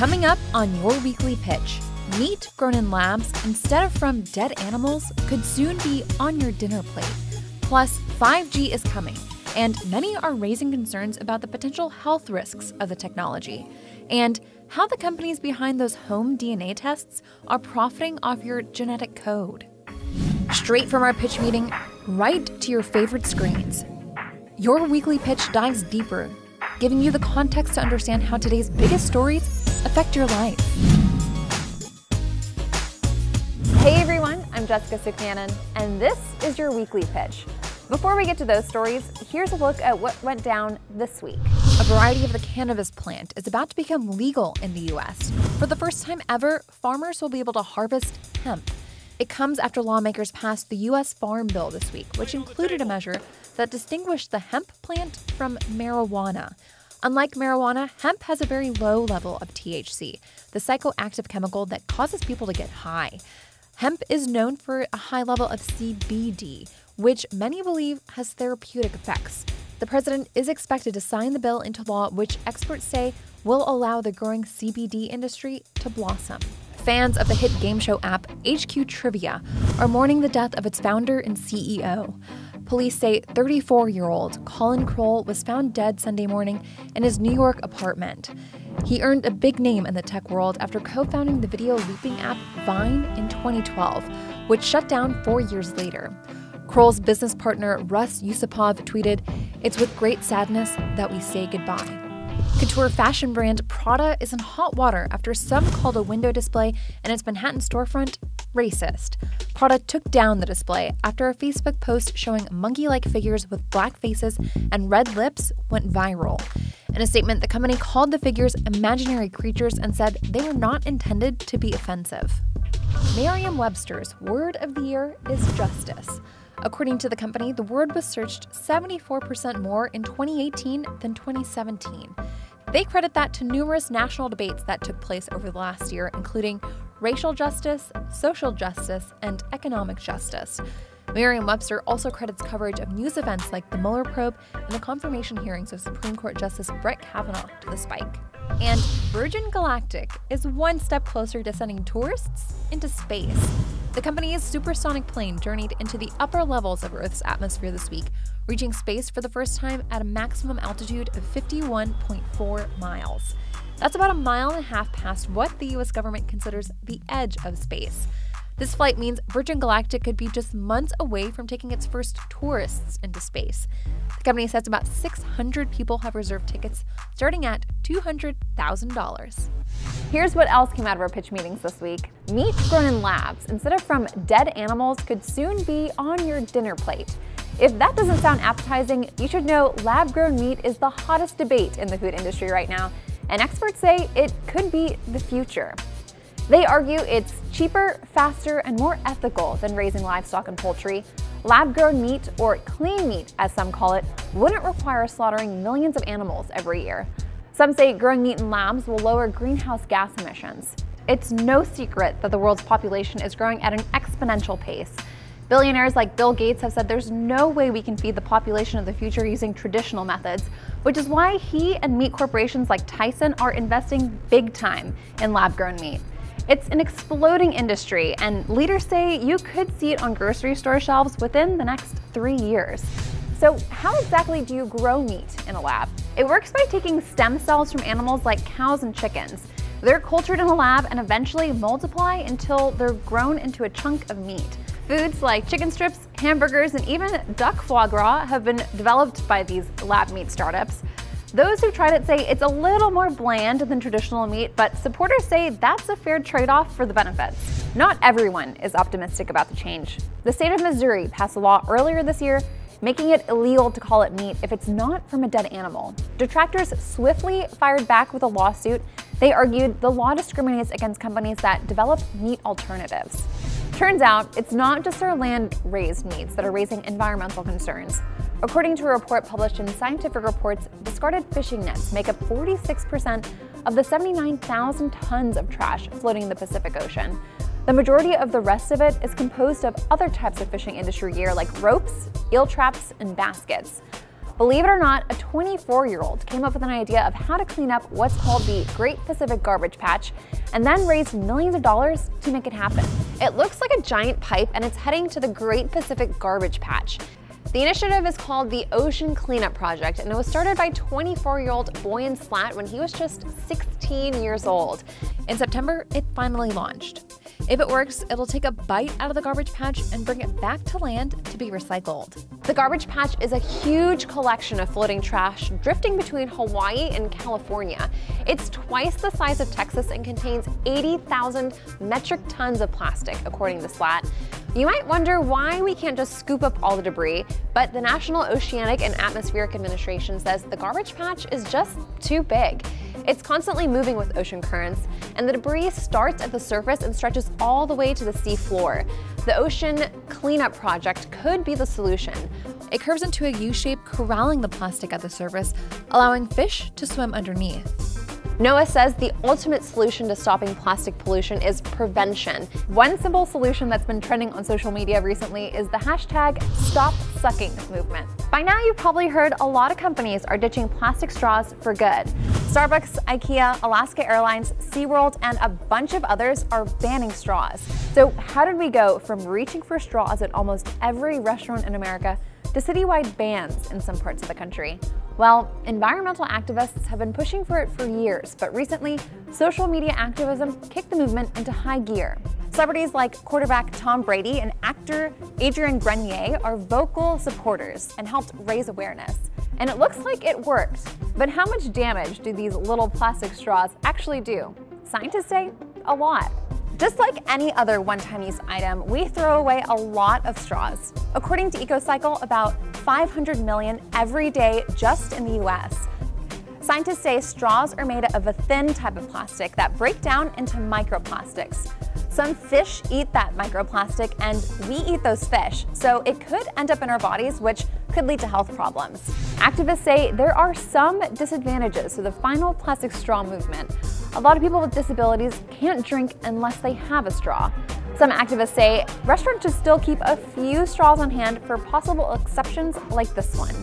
Coming up on your weekly pitch, meat grown in labs instead of from dead animals could soon be on your dinner plate. Plus, 5G is coming, and many are raising concerns about the potential health risks of the technology, and how the companies behind those home DNA tests are profiting off your genetic code. Straight from our pitch meeting, right to your favorite screens. Your weekly pitch dives deeper, giving you the context to understand how today's biggest stories affect your life. Hey everyone, I'm Jessica Sukmanan, and this is your weekly pitch. Before we get to those stories, here's a look at what went down this week. A variety of the cannabis plant is about to become legal in the U.S. For the first time ever, farmers will be able to harvest hemp. It comes after lawmakers passed the U.S. Farm Bill this week, which included a measure that distinguished the hemp plant from marijuana. Unlike marijuana, hemp has a very low level of THC, the psychoactive chemical that causes people to get high. Hemp is known for a high level of CBD, which many believe has therapeutic effects. The president is expected to sign the bill into law, which experts say will allow the growing CBD industry to blossom. Fans of the hit game show app HQ Trivia are mourning the death of its founder and CEO. Police say 34-year-old Colin Kroll was found dead Sunday morning in his New York apartment. He earned a big name in the tech world after co-founding the video looping app Vine in 2012, which shut down 4 years later. Kroll's business partner Russ Yusupov tweeted, "It's with great sadness that we say goodbye." Couture fashion brand Prada is in hot water after some called a window display in its Manhattan storefront racist. Prada took down the display after a Facebook post showing monkey-like figures with black faces and red lips went viral. In a statement, the company called the figures imaginary creatures and said they were not intended to be offensive. Merriam-Webster's word of the year is justice. According to the company, the word was searched 74% more in 2018 than 2017. They credit that to numerous national debates that took place over the last year, including racial justice, social justice, and economic justice. Merriam-Webster also credits coverage of news events like the Mueller probe and the confirmation hearings of Supreme Court Justice Brett Kavanaugh to the spike. And Virgin Galactic is one step closer to sending tourists into space. The company's supersonic plane journeyed into the upper levels of Earth's atmosphere this week, reaching space for the first time at a maximum altitude of 51.4 miles. That's about 1.5 miles past what the U.S. government considers the edge of space. This flight means Virgin Galactic could be just months away from taking its first tourists into space. The company says about 600 people have reserved tickets, starting at $200,000. Here's what else came out of our pitch meetings this week. Meat grown in labs instead of from dead animals could soon be on your dinner plate. If that doesn't sound appetizing, you should know lab-grown meat is the hottest debate in the food industry right now, and experts say it could be the future. They argue it's cheaper, faster, and more ethical than raising livestock and poultry. Lab-grown meat, or clean meat as some call it, wouldn't require slaughtering millions of animals every year. Some say growing meat in labs will lower greenhouse gas emissions. It's no secret that the world's population is growing at an exponential pace. Billionaires like Bill Gates have said there's no way we can feed the population of the future using traditional methods, which is why he and meat corporations like Tyson are investing big time in lab-grown meat. It's an exploding industry, and leaders say you could see it on grocery store shelves within the next 3 years. So how exactly do you grow meat in a lab? It works by taking stem cells from animals like cows and chickens. They're cultured in a lab and eventually multiply until they're grown into a chunk of meat. Foods like chicken strips, hamburgers, and even duck foie gras have been developed by these lab meat startups. Those who've tried it say it's a little more bland than traditional meat, but supporters say that's a fair trade-off for the benefits. Not everyone is optimistic about the change. The state of Missouri passed a law earlier this year making it illegal to call it meat if it's not from a dead animal. Detractors swiftly fired back with a lawsuit. They argued the law discriminates against companies that develop meat alternatives. Turns out, it's not just our land-raised meats that are raising environmental concerns. According to a report published in Scientific Reports, discarded fishing nets make up 46% of the 79,000 tons of trash floating in the Pacific Ocean. The majority of the rest of it is composed of other types of fishing industry gear like ropes, eel traps, and baskets. Believe it or not, a 24-year-old came up with an idea of how to clean up what's called the Great Pacific Garbage Patch and then raised millions of dollars to make it happen. It looks like a giant pipe and it's heading to the Great Pacific Garbage Patch. The initiative is called the Ocean Cleanup Project, and it was started by 24-year-old Boyan Slat when he was just 16 years old. In September, it finally launched. If it works, it'll take a bite out of the garbage patch and bring it back to land to be recycled. The garbage patch is a huge collection of floating trash drifting between Hawaii and California. It's twice the size of Texas and contains 80,000 metric tons of plastic, according to Slat. You might wonder why we can't just scoop up all the debris, but the National Oceanic and Atmospheric Administration says the garbage patch is just too big. It's constantly moving with ocean currents, and the debris starts at the surface and stretches all the way to the sea floor. The Ocean Cleanup Project could be the solution. It curves into a U shape, corralling the plastic at the surface, allowing fish to swim underneath. NOAA says the ultimate solution to stopping plastic pollution is prevention. One simple solution that's been trending on social media recently is the hashtag #StopSucking movement. By now you've probably heard a lot of companies are ditching plastic straws for good. Starbucks, IKEA, Alaska Airlines, SeaWorld, and a bunch of others are banning straws. So how did we go from reaching for straws at almost every restaurant in America to citywide bans in some parts of the country? Well, environmental activists have been pushing for it for years, but recently, social media activism kicked the movement into high gear. Celebrities like quarterback Tom Brady and actor Adrian Grenier are vocal supporters and helped raise awareness. And it looks like it worked. But how much damage do these little plastic straws actually do? Scientists say a lot. Just like any other one-time use item, we throw away a lot of straws. According to EcoCycle, about 500 million every day just in the US. Scientists say straws are made of a thin type of plastic that break down into microplastics. Some fish eat that microplastic and we eat those fish, so it could end up in our bodies, which could lead to health problems. Activists say there are some disadvantages to the final plastic straw movement. A lot of people with disabilities can't drink unless they have a straw. Some activists say restaurants should still keep a few straws on hand for possible exceptions like this one.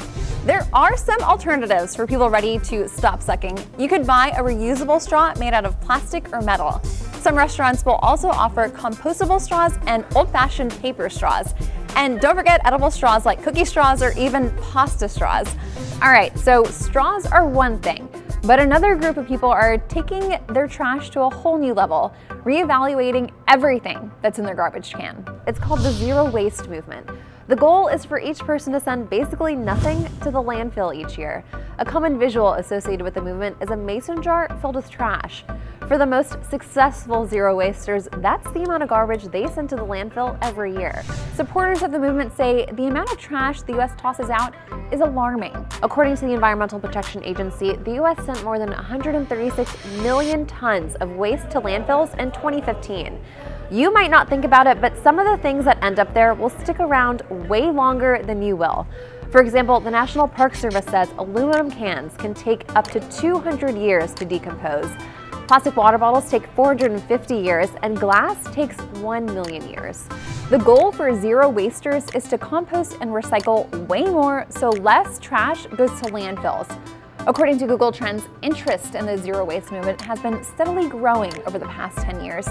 There are some alternatives for people ready to stop sucking. You could buy a reusable straw made out of plastic or metal. Some restaurants will also offer compostable straws and old-fashioned paper straws. And don't forget edible straws like cookie straws or even pasta straws. All right, so straws are one thing, but another group of people are taking their trash to a whole new level, reevaluating everything that's in their garbage can. It's called the Zero Waste Movement. The goal is for each person to send basically nothing to the landfill each year. A common visual associated with the movement is a mason jar filled with trash. For the most successful zero wasters, that's the amount of garbage they send to the landfill every year. Supporters of the movement say the amount of trash the U.S. tosses out is alarming. According to the Environmental Protection Agency, the U.S. sent more than 136 million tons of waste to landfills in 2015. You might not think about it, but some of the things that end up there will stick around way longer than you will. For example, the National Park Service says aluminum cans can take up to 200 years to decompose. Plastic water bottles take 450 years, and glass takes 1 million years. The goal for zero wasters is to compost and recycle way more so less trash goes to landfills. According to Google Trends, interest in the zero waste movement has been steadily growing over the past 10 years.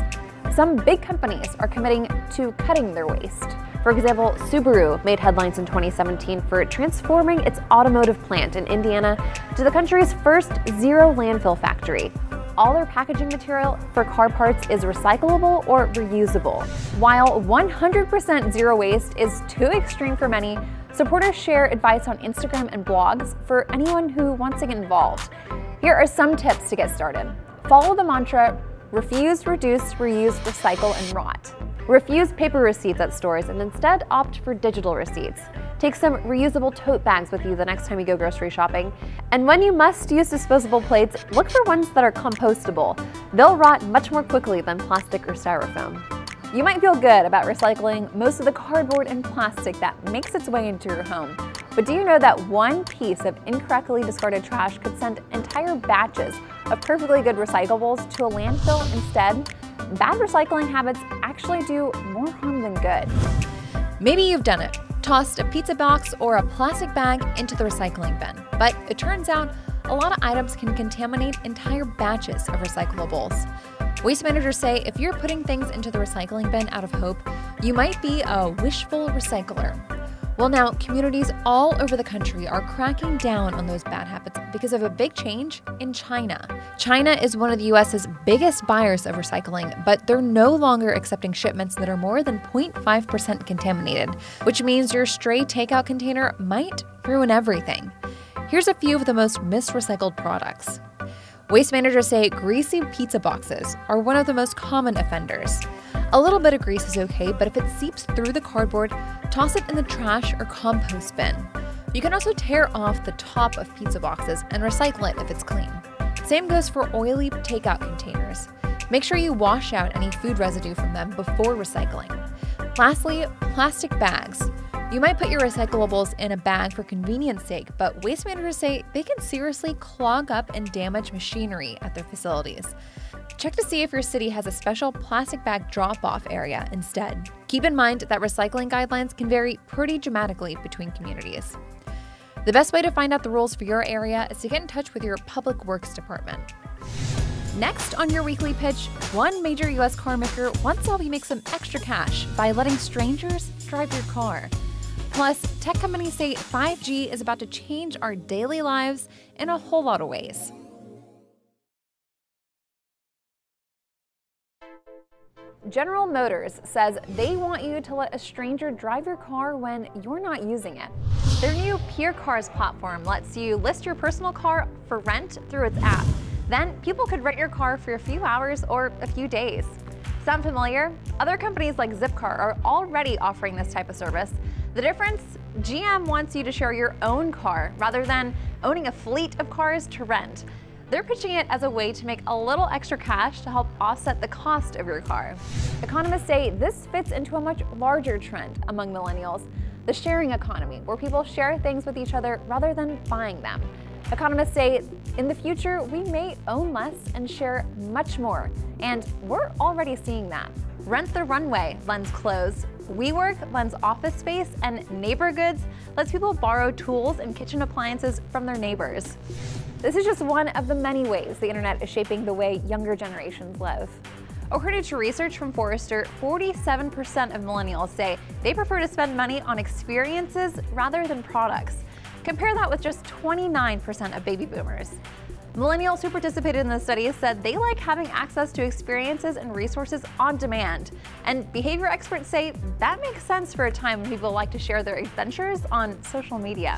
Some big companies are committing to cutting their waste. For example, Subaru made headlines in 2017 for transforming its automotive plant in Indiana to the country's first zero landfill factory. All their packaging material for car parts is recyclable or reusable. While 100% zero waste is too extreme for many, supporters share advice on Instagram and blogs for anyone who wants to get involved. Here are some tips to get started. Follow the mantra, refuse, reduce, reuse, recycle, and rot. Refuse paper receipts at stores and instead opt for digital receipts. Take some reusable tote bags with you the next time you go grocery shopping. And when you must use disposable plates, look for ones that are compostable. They'll rot much more quickly than plastic or styrofoam. You might feel good about recycling most of the cardboard and plastic that makes its way into your home. But do you know that one piece of incorrectly discarded trash could send entire batches of perfectly good recyclables to a landfill instead? Bad recycling habits actually do more harm than good. Maybe you've done it. tossed a pizza box or a plastic bag into the recycling bin. But it turns out a lot of items can contaminate entire batches of recyclables. Waste managers say if you're putting things into the recycling bin out of hope, you might be a wishful recycler. Well, now, communities all over the country are cracking down on those bad habits because of a big change in China. China is one of the U.S.'s biggest buyers of recycling, but they're no longer accepting shipments that are more than 0.5% contaminated, which means your stray takeout container might ruin everything. Here's a few of the most misrecycled products. Waste managers say greasy pizza boxes are one of the most common offenders. A little bit of grease is okay, but if it seeps through the cardboard, toss it in the trash or compost bin. You can also tear off the top of pizza boxes and recycle it if it's clean. Same goes for oily takeout containers. Make sure you wash out any food residue from them before recycling. Lastly, plastic bags. You might put your recyclables in a bag for convenience sake, but waste managers say they can seriously clog up and damage machinery at their facilities. Check to see if your city has a special plastic bag drop-off area instead. Keep in mind that recycling guidelines can vary pretty dramatically between communities. The best way to find out the rules for your area is to get in touch with your public works department. Next on your weekly pitch, one major U.S. car maker wants to help you make some extra cash by letting strangers drive your car. Plus, tech companies say 5G is about to change our daily lives in a whole lot of ways. General Motors says they want you to let a stranger drive your car when you're not using it. Their new Peer Cars platform lets you list your personal car for rent through its app. Then people could rent your car for a few hours or a few days. Sound familiar? Other companies like Zipcar are already offering this type of service. The difference? GM wants you to share your own car rather than owning a fleet of cars to rent. They're pitching it as a way to make a little extra cash to help offset the cost of your car. Economists say this fits into a much larger trend among millennials, the sharing economy, where people share things with each other rather than buying them. Economists say in the future, we may own less and share much more, and we're already seeing that. Rent the Runway lends clothes, WeWork lends office space, and Neighbor Goods lets people borrow tools and kitchen appliances from their neighbors. This is just one of the many ways the internet is shaping the way younger generations live. According to research from Forrester, 47% of millennials say they prefer to spend money on experiences rather than products. Compare that with just 29% of baby boomers. Millennials who participated in the study said they like having access to experiences and resources on demand. And behavior experts say that makes sense for a time when people like to share their adventures on social media.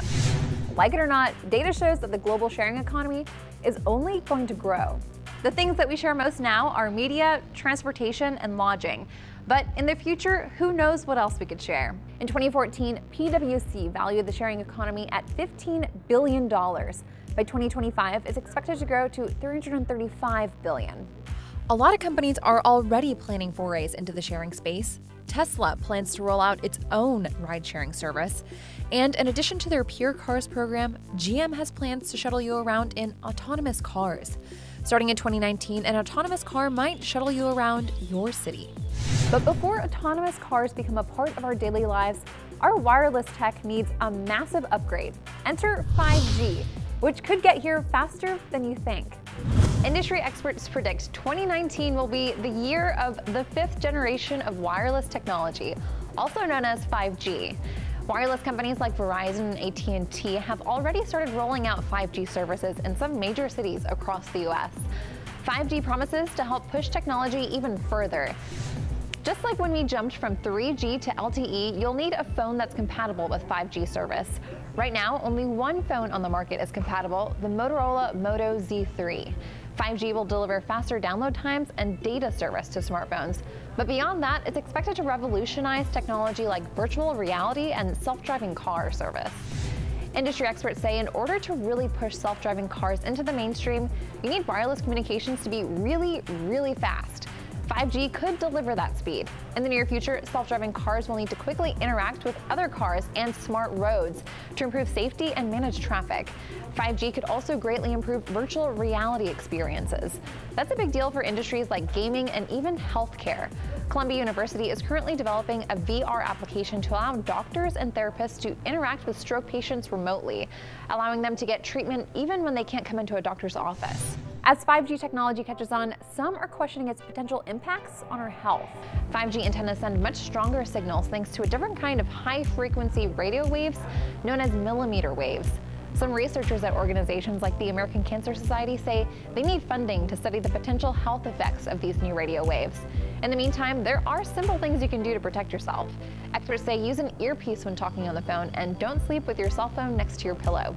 Like it or not, data shows that the global sharing economy is only going to grow. The things that we share most now are media, transportation, and lodging. But in the future, who knows what else we could share? In 2014, PwC valued the sharing economy at $15 billion. By 2025, it's expected to grow to $335 billion. A lot of companies are already planning forays into the sharing space. Tesla plans to roll out its own ride-sharing service. And in addition to their Peer Cars program, GM has plans to shuttle you around in autonomous cars. Starting in 2019, an autonomous car might shuttle you around your city. But before autonomous cars become a part of our daily lives, our wireless tech needs a massive upgrade. Enter 5G, which could get here faster than you think. Industry experts predict 2019 will be the year of the 5th generation of wireless technology, also known as 5G. Wireless companies like Verizon and AT&T have already started rolling out 5G services in some major cities across the US. 5G promises to help push technology even further. Just like when we jumped from 3G to LTE, you'll need a phone that's compatible with 5G service. Right now, only one phone on the market is compatible, the Motorola Moto Z3. 5G will deliver faster download times and data service to smartphones. But beyond that, it's expected to revolutionize technology like virtual reality and self-driving car service. Industry experts say in order to really push self-driving cars into the mainstream, you need wireless communications to be really, really fast. 5G could deliver that speed. In the near future, self-driving cars will need to quickly interact with other cars and smart roads to improve safety and manage traffic. 5G could also greatly improve virtual reality experiences. That's a big deal for industries like gaming and even healthcare. Columbia University is currently developing a VR application to allow doctors and therapists to interact with stroke patients remotely, allowing them to get treatment even when they can't come into a doctor's office. As 5G technology catches on, some are questioning its potential impacts on our health. 5G antennas send much stronger signals thanks to a different kind of high-frequency radio waves known as millimeter waves. Some researchers at organizations like the American Cancer Society say they need funding to study the potential health effects of these new radio waves. In the meantime, there are simple things you can do to protect yourself. Experts say use an earpiece when talking on the phone and don't sleep with your cell phone next to your pillow.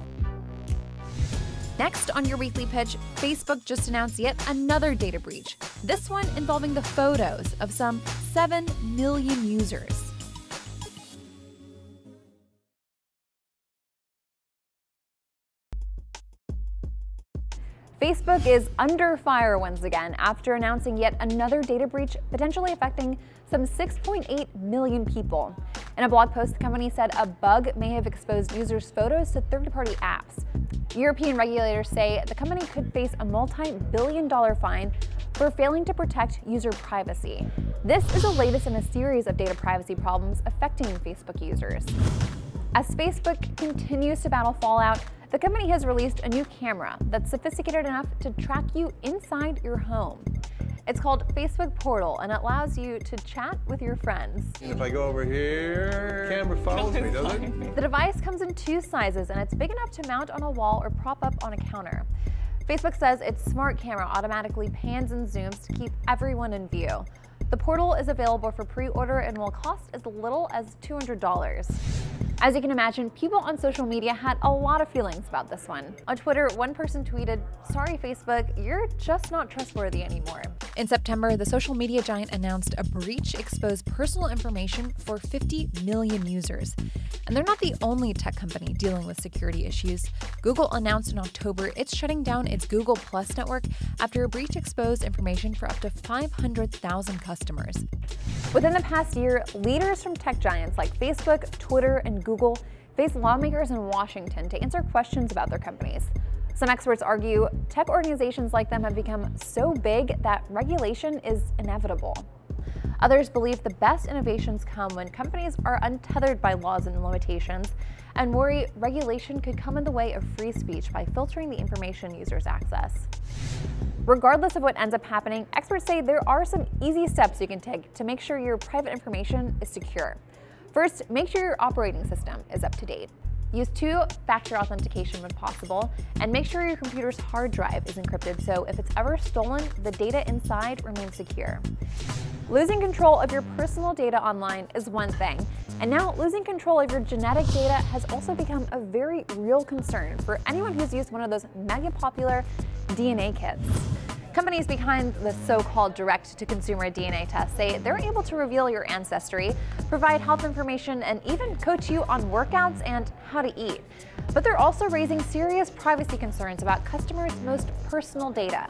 Next on your weekly pitch, Facebook just announced yet another data breach, this one involving the photos of some 7 million users. Facebook is under fire once again after announcing yet another data breach potentially affecting some 6.8 million people. In a blog post, the company said a bug may have exposed users' photos to third-party apps. European regulators say the company could face a multi-billion-dollar fine for failing to protect user privacy. This is the latest in a series of data privacy problems affecting Facebook users. As Facebook continues to battle fallout, the company has released a new camera that's sophisticated enough to track you inside your home. It's called Facebook Portal, and it allows you to chat with your friends. And if I go over here, the camera follows me, doesn't it? The device comes in 2 sizes, and it's big enough to mount on a wall or prop up on a counter. Facebook says its smart camera automatically pans and zooms to keep everyone in view. The Portal is available for pre-order and will cost as little as $200. As you can imagine, people on social media had a lot of feelings about this one. On Twitter, one person tweeted, "Sorry Facebook, you're just not trustworthy anymore." In September, the social media giant announced a breach exposed personal information for 50 million users. And they're not the only tech company dealing with security issues. Google announced in October it's shutting down its Google Plus network after a breach exposed information for up to 500,000 customers. Within the past year, leaders from tech giants like Facebook, Twitter, and Google face lawmakers in Washington to answer questions about their companies. Some experts argue tech organizations like them have become so big that regulation is inevitable. Others believe the best innovations come when companies are untethered by laws and limitations, and worry regulation could come in the way of free speech by filtering the information users access. Regardless of what ends up happening, experts say there are some easy steps you can take to make sure your private information is secure. First, make sure your operating system is up to date. Use 2-factor authentication when possible, and make sure your computer's hard drive is encrypted so if it's ever stolen, the data inside remains secure. Losing control of your personal data online is one thing, and now losing control of your genetic data has also become a very real concern for anyone who's used one of those mega popular DNA kits. Companies behind the so-called direct-to-consumer DNA test say they're able to reveal your ancestry, provide health information, and even coach you on workouts and how to eat. But they're also raising serious privacy concerns about customers' most personal data.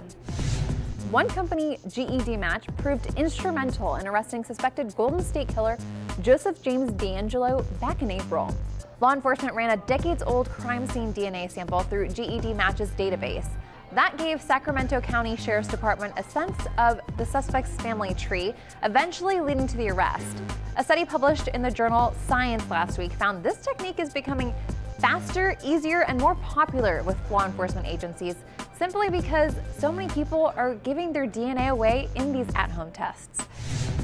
One company, GED Match, proved instrumental in arresting suspected Golden State Killer Joseph James DeAngelo back in April. Law enforcement ran a decades-old crime scene DNA sample through GED Match's database. That gave Sacramento County Sheriff's Department a sense of the suspect's family tree, eventually leading to the arrest. A study published in the journal Science last week found this technique is becoming faster, easier, and more popular with law enforcement agencies, simply because so many people are giving their DNA away in these at-home tests.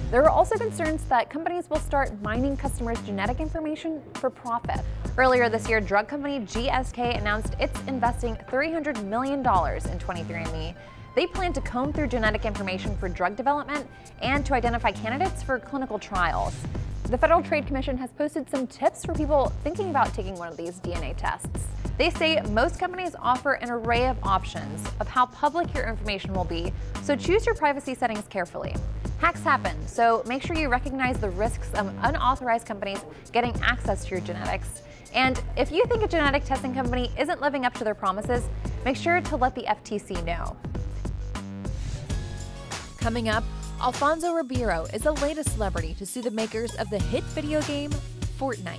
There are also concerns that companies will start mining customers' genetic information for profit. Earlier this year, drug company GSK announced it's investing $300 million in 23andMe. They plan to comb through genetic information for drug development and to identify candidates for clinical trials. The Federal Trade Commission has posted some tips for people thinking about taking one of these DNA tests. They say most companies offer an array of options of how public your information will be, so choose your privacy settings carefully. Hacks happen, so make sure you recognize the risks of unauthorized companies getting access to your genetics. And if you think a genetic testing company isn't living up to their promises, make sure to let the FTC know. Coming up, Alfonso Ribeiro is the latest celebrity to sue the makers of the hit video game Fortnite.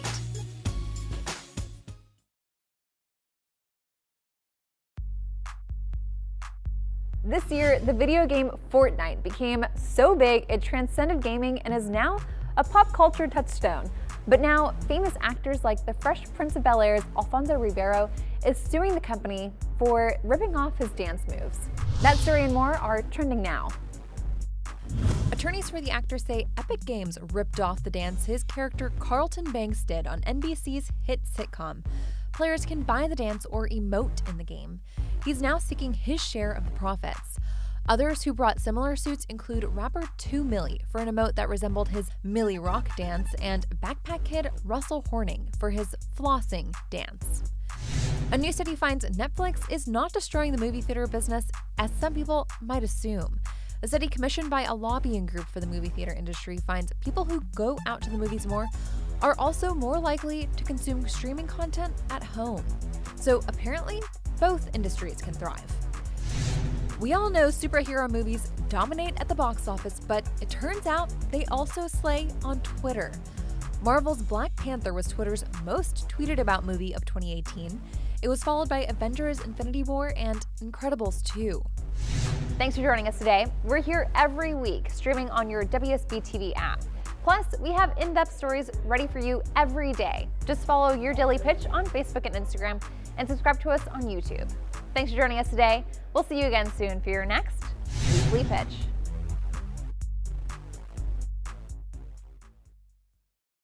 This year, the video game Fortnite became so big it transcended gaming and is now a pop culture touchstone. But now, famous actors like the Fresh Prince of Bel-Air's Alfonso Ribeiro is suing the company for ripping off his dance moves. That story and more are trending now. Attorneys for the actor say Epic Games ripped off the dance his character Carlton Banks did on NBC's hit sitcom. Players can buy the dance or emote in the game. He's now seeking his share of the profits. Others who brought similar suits include rapper 2 Milli for an emote that resembled his Milli Rock dance and Backpack Kid Russell Horning for his flossing dance. A new study finds Netflix is not destroying the movie theater business as some people might assume. A study commissioned by a lobbying group for the movie theater industry finds people who go out to the movies more are also more likely to consume streaming content at home. So apparently, both industries can thrive. We all know superhero movies dominate at the box office, but it turns out they also slay on Twitter. Marvel's Black Panther was Twitter's most tweeted about movie of 2018. It was followed by Avengers: Infinity War and Incredibles 2. Thanks for joining us today. We're here every week, streaming on your WSB TV app. Plus, we have in-depth stories ready for you every day. Just follow Your Daily Pitch on Facebook and Instagram, and subscribe to us on YouTube. Thanks for joining us today. We'll see you again soon for your next Weekly Pitch.